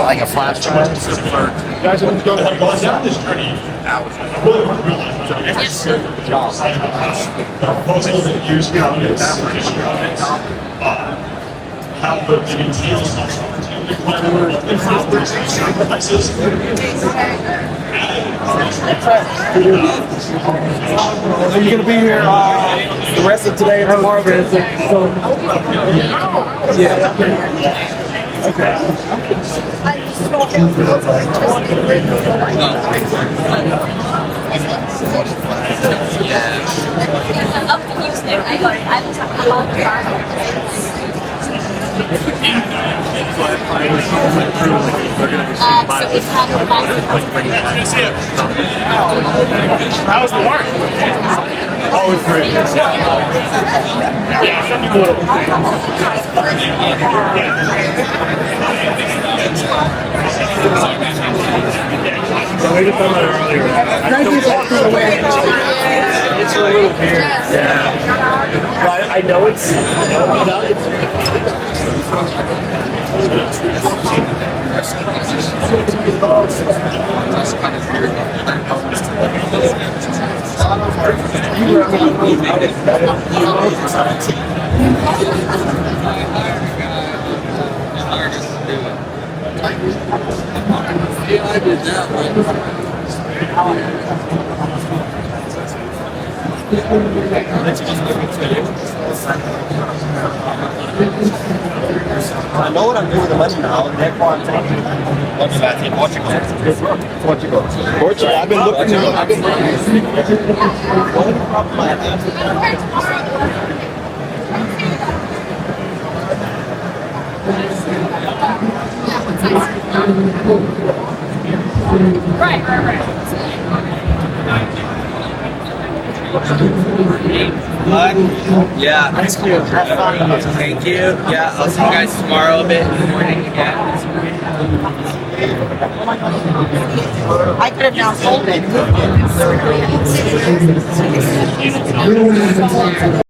Like a flash drive. Guys, I'm going down this journey. Years ago, how the details of Are you going to be here the rest of today and tomorrow? Yeah. Okay. How was the work? Oh, it's great. It's a little weird. Yeah. But I know it's. I did that one. I know what I'm doing with the money now, and therefore I'm taking. What's that in Portugal? Portugal. Portugal. I've been looking. One of the problems I have. Right. Yeah. Thank you. Have fun. Thank you. Yeah, I'll see you guys tomorrow a bit in the morning again. I could have now sold it.